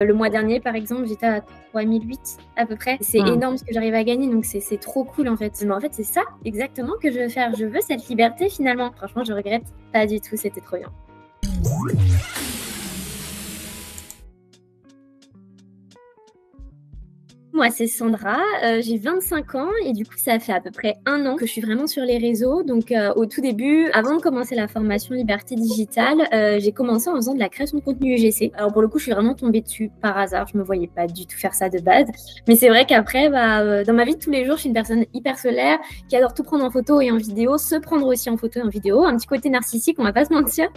Le mois dernier, par exemple, j'étais à 3008 à peu près. C'est énorme ce que j'arrive à gagner, donc c'est trop cool en fait. Mais en fait, c'est ça exactement que je veux faire. Je veux cette liberté finalement. Franchement, je regrette pas du tout, c'était trop bien. Moi, c'est Sandra, j'ai 25 ans et du coup, ça fait à peu près 1 an que je suis vraiment sur les réseaux. Donc, au tout début, avant de commencer la formation Liberté Digitale, j'ai commencé en faisant de la création de contenu UGC. Alors, pour le coup, je suis vraiment tombée dessus par hasard. Je me voyais pas du tout faire ça de base. Mais c'est vrai qu'après, dans ma vie de tous les jours, je suis une personne hyper solaire qui adore tout prendre en photo et en vidéo, se prendre aussi en photo et en vidéo. Un petit côté narcissique, on va pas se mentir.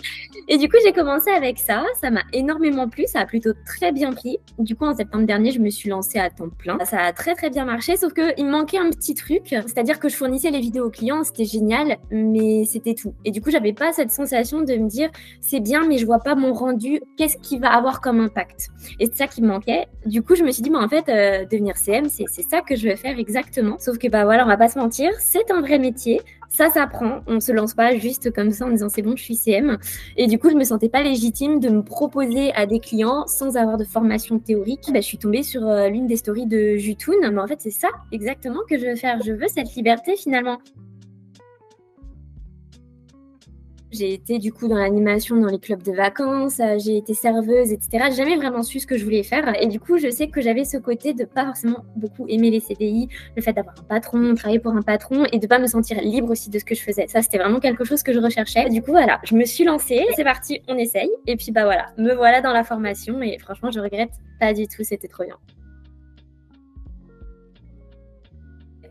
Et du coup, j'ai commencé avec ça. Ça m'a énormément plu. Ça a plutôt très bien pris. Du coup, en septembre dernier, je me suis lancée à temps plein. Ça a très très bien marché, sauf qu'il me manquait un petit truc, c'est-à-dire que je fournissais les vidéos aux clients, c'était génial, mais c'était tout. Et du coup, j'avais pas cette sensation de me dire c'est bien, mais je vois pas mon rendu, qu'est-ce qui va avoir comme impact. Et c'est ça qui me manquait. Du coup, je me suis dit, en fait, devenir CM, c'est ça que je veux faire exactement. Sauf que voilà, on va pas se mentir, c'est un vrai métier. Ça s'apprend, on se lance pas juste comme ça en disant c'est bon, je suis CM. Et du coup, je me sentais pas légitime de me proposer à des clients sans avoir de formation théorique. Je suis tombée sur l'une des stories de Jutoun. Mais en fait, c'est ça exactement que je veux faire. Je veux cette liberté finalement. J'ai été du coup dans l'animation dans les clubs de vacances, j'ai été serveuse, etc. J'ai jamais vraiment su ce que je voulais faire. Et du coup, je sais que j'avais ce côté de pas forcément beaucoup aimer les CDI, le fait d'avoir un patron, travailler pour un patron et de pas me sentir libre aussi de ce que je faisais. Ça, c'était vraiment quelque chose que je recherchais. Du coup, voilà, je me suis lancée. C'est parti, on essaye. Et puis, voilà, me voilà dans la formation et franchement, je regrette pas du tout. C'était trop bien.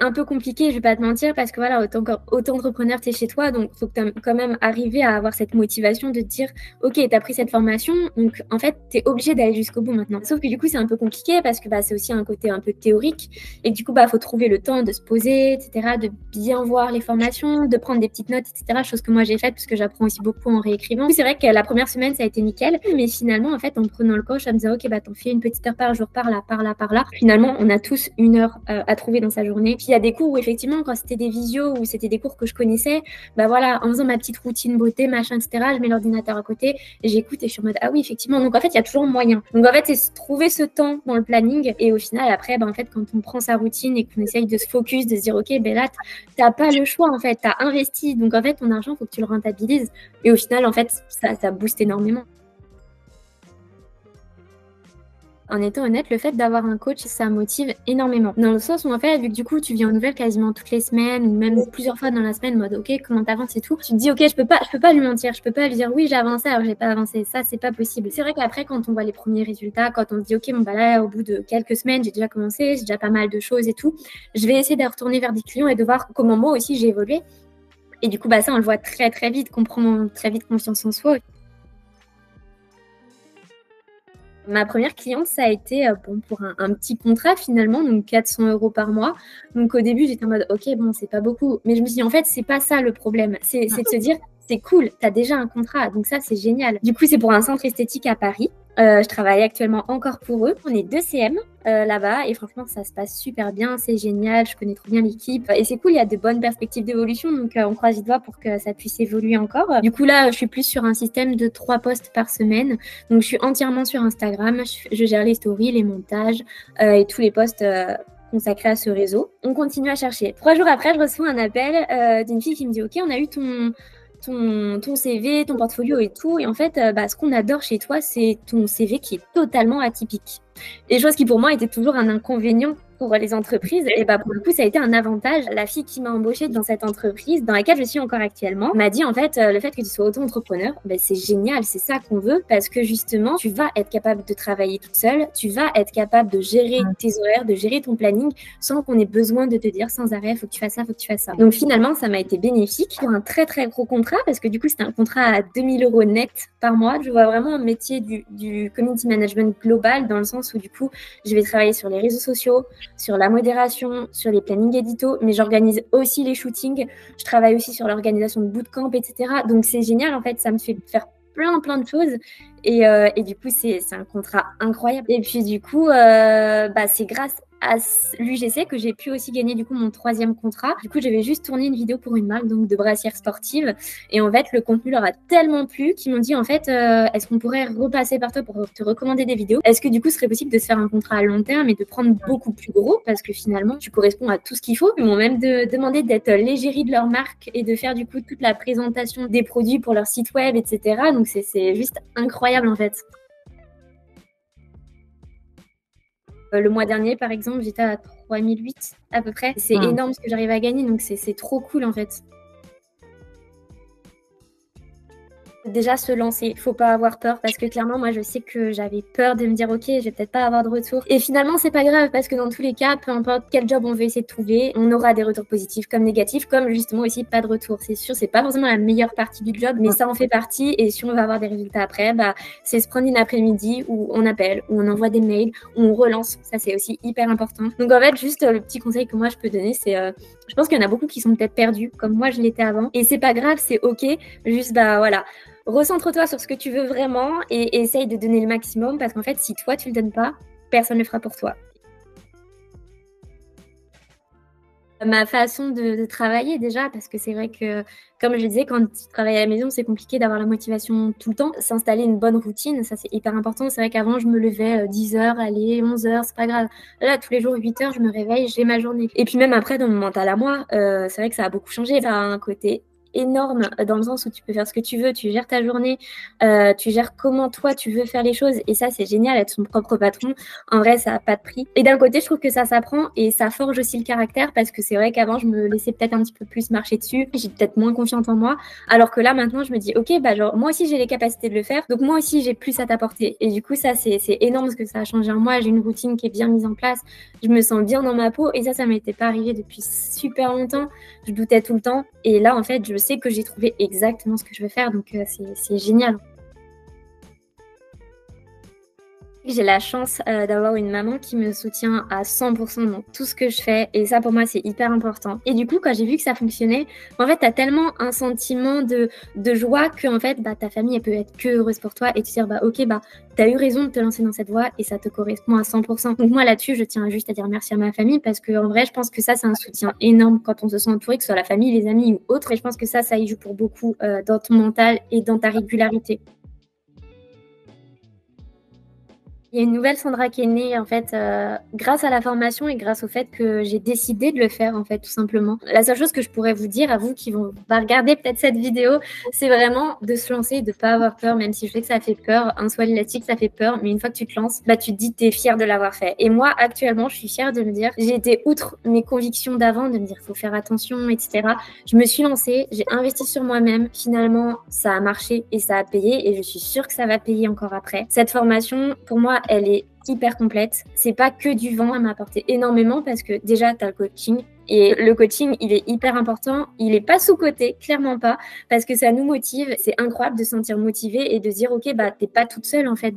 Un peu compliqué, je vais pas te mentir, parce que voilà, auto-entrepreneur, t'es chez toi, donc faut que quand même arriver à avoir cette motivation de te dire, ok, t'as pris cette formation, donc en fait, t'es obligé d'aller jusqu'au bout maintenant. Sauf que du coup, c'est un peu compliqué parce que c'est aussi un côté un peu théorique, et du coup, faut trouver le temps de se poser, etc., de bien voir les formations, de prendre des petites notes, etc., chose que moi j'ai faite parce que j'apprends aussi beaucoup en réécrivant. C'est vrai que la première semaine, ça a été nickel, mais finalement, en fait, en prenant le coach, à me dire, ok, t'en fais une petite heure par jour, par là, par là, par là. Finalement, on a tous 1 heure à trouver dans sa journée. Puis il y a des cours où effectivement, quand c'était des visios ou c'était des cours que je connaissais, voilà, en faisant ma petite routine beauté, machin, etc., je mets l'ordinateur à côté et j'écoute et je suis en mode ah oui, effectivement. Donc en fait, il y a toujours moyen. Donc en fait, c'est trouver ce temps dans le planning et au final, après, en fait, quand on prend sa routine et qu'on essaye de se focus, de se dire ok, là, t'as pas le choix en fait, t'as investi. Donc en fait, ton argent, faut que tu le rentabilises. Et au final, en fait, ça booste énormément. En étant honnête, le fait d'avoir un coach, ça motive énormément. Dans le sens où, en fait, vu que du coup, tu viens aux nouvelles quasiment toutes les semaines, ou même plusieurs fois dans la semaine, mode, ok, comment t'avances et tout, tu te dis, ok, je peux pas lui mentir, je peux pas lui dire, oui, j'ai avancé alors j'ai pas avancé. Ça, c'est pas possible. C'est vrai qu'après, quand on voit les premiers résultats, quand on se dit, ok, là, au bout de quelques semaines, j'ai déjà commencé, j'ai déjà pas mal de choses et tout, je vais essayer de retourner vers des clients et de voir comment moi aussi j'ai évolué. Et du coup, ça, on le voit très, très vite, qu'on prend très vite confiance en soi. Ma première cliente, ça a été pour un petit contrat finalement, donc 400 € par mois. Donc au début, j'étais en mode, ok, c'est pas beaucoup. Mais je me suis dit, en fait, c'est pas ça le problème. C'est de se dire, c'est cool, t'as déjà un contrat, donc ça, c'est génial. Du coup, c'est pour un centre esthétique à Paris. Je travaille actuellement encore pour eux. On est 2 CM là-bas et franchement, ça se passe super bien. C'est génial. Je connais trop bien l'équipe et c'est cool. Il y a de bonnes perspectives d'évolution. Donc, on croise les doigts pour que ça puisse évoluer encore. Du coup, là, je suis plus sur un système de 3 posts par semaine. Donc, je suis entièrement sur Instagram. Je gère les stories, les montages et tous les posts consacrés à ce réseau. On continue à chercher. 3 jours après, je reçois un appel d'une fille qui me dit « Ok, on a eu ton CV, ton portfolio et tout. Et en fait, ce qu'on adore chez toi, c'est ton CV qui est totalement atypique. » Et chose qui pour moi était toujours un inconvénient pour les entreprises. Et pour le coup, ça a été un avantage. La fille qui m'a embauchée dans cette entreprise, dans laquelle je suis encore actuellement, m'a dit en fait, le fait que tu sois auto-entrepreneur, c'est génial, c'est ça qu'on veut, parce que justement, tu vas être capable de travailler toute seule, tu vas être capable de gérer tes horaires, de gérer ton planning, sans qu'on ait besoin de te dire sans arrêt, faut que tu fasses ça, faut que tu fasses ça. Donc finalement, ça m'a été bénéfique pour un très très gros contrat, parce que du coup, c'était un contrat à 2000 € net par mois. Je vois vraiment un métier du community management global, dans le sens où du coup, je vais travailler sur les réseaux sociaux, sur la modération, sur les plannings édito, mais j'organise aussi les shootings. Je travaille aussi sur l'organisation de bootcamp, etc. Donc c'est génial, en fait, ça me fait faire plein de choses. Et du coup, c'est un contrat incroyable. Et puis du coup, c'est grâce à l'UGC que j'ai pu aussi gagner du coup mon 3e contrat. Du coup, j'avais juste tourné une vidéo pour une marque donc de brassières sportives. Et en fait, le contenu leur a tellement plu qu'ils m'ont dit en fait, est-ce qu'on pourrait repasser par toi pour te recommander des vidéos? Est-ce que du coup, ce serait possible de se faire un contrat à long terme et de prendre beaucoup plus gros parce que finalement, tu corresponds à tout ce qu'il faut. Ils m'ont même demandé d'être l'égérie de leur marque et de faire du coup toute la présentation des produits pour leur site web, etc. Donc c'est juste incroyable en fait. Le mois dernier, par exemple, j'étais à 3008 à peu près. C'est énorme ce que j'arrive à gagner, donc c'est trop cool en fait. Déjà se lancer, faut pas avoir peur parce que clairement moi je sais que j'avais peur de me dire ok je vais peut-être pas avoir de retour et finalement c'est pas grave parce que dans tous les cas peu importe quel job on veut essayer de trouver on aura des retours positifs comme négatifs comme justement aussi pas de retour. C'est sûr c'est pas forcément la meilleure partie du job mais ça en fait partie et si on va avoir des résultats après c'est se prendre une après-midi où on appelle, où on envoie des mails, où on relance, ça c'est aussi hyper important. Donc en fait juste le petit conseil que moi je peux donner c'est je pense qu'il y en a beaucoup qui sont peut-être perdus comme moi je l'étais avant et c'est pas grave c'est ok juste voilà. Recentre-toi sur ce que tu veux vraiment et essaye de donner le maximum parce qu'en fait, si toi, tu ne le donnes pas, personne ne le fera pour toi. Ma façon de travailler déjà, parce que c'est vrai que, comme je le disais, quand tu travailles à la maison, c'est compliqué d'avoir la motivation tout le temps. S'installer une bonne routine, ça c'est hyper important. C'est vrai qu'avant, je me levais 10h, allez, 11h, c'est pas grave. Là, tous les jours, 8h, je me réveille, j'ai ma journée. Et puis même après, dans mon mental à moi, c'est vrai que ça a beaucoup changé. Ça a un côté énorme dans le sens où tu peux faire ce que tu veux, tu gères ta journée, tu gères comment toi tu veux faire les choses et ça c'est génial, être son propre patron, en vrai ça n'a pas de prix. Et d'un côté je trouve que ça s'apprend et ça forge aussi le caractère parce que c'est vrai qu'avant je me laissais peut-être un petit peu plus marcher dessus, j'ai peut-être moins confiance en moi, alors que là maintenant je me dis ok genre moi aussi j'ai les capacités de le faire, donc moi aussi j'ai plus à t'apporter et du coup ça c'est énorme ce que ça a changé en moi, j'ai une routine qui est bien mise en place, je me sens bien dans ma peau et ça m'était pas arrivé depuis super longtemps, je doutais tout le temps et là en fait je sais que j'ai trouvé exactement ce que je veux faire, donc c'est génial. J'ai la chance d'avoir une maman qui me soutient à 100% dans tout ce que je fais et ça pour moi c'est hyper important. Et du coup quand j'ai vu que ça fonctionnait, en fait t'as tellement un sentiment de joie que en fait ta famille elle peut être que heureuse pour toi et te dire ok t'as eu raison de te lancer dans cette voie et ça te correspond à 100%. Donc moi là-dessus je tiens juste à dire merci à ma famille parce que en vrai je pense que ça c'est un soutien énorme quand on se sent entouré, que ce soit la famille, les amis ou autres et je pense que ça y joue pour beaucoup dans ton mental et dans ta régularité. Il y a une nouvelle Sandra qui est née en fait grâce à la formation et grâce au fait que j'ai décidé de le faire en fait tout simplement. La seule chose que je pourrais vous dire à vous qui vont regarder peut-être cette vidéo, c'est vraiment de se lancer et de pas avoir peur, même si je sais que ça fait peur, un saut élastique ça fait peur, mais une fois que tu te lances, tu te dis que tu es fière de l'avoir fait. Et moi actuellement je suis fière de me dire, j'ai été outre mes convictions d'avant, de me dire faut faire attention, etc. Je me suis lancée, j'ai investi sur moi-même, finalement ça a marché et ça a payé et je suis sûre que ça va payer encore après. Cette formation pour moi elle est hyper complète. C'est pas que du vent, elle m'a apporté énormément parce que déjà, tu as le coaching. Et le coaching, il est hyper important. Il est pas sous-coté, clairement pas, parce que ça nous motive. C'est incroyable de se sentir motivé et de dire, ok, t'es pas toute seule en fait.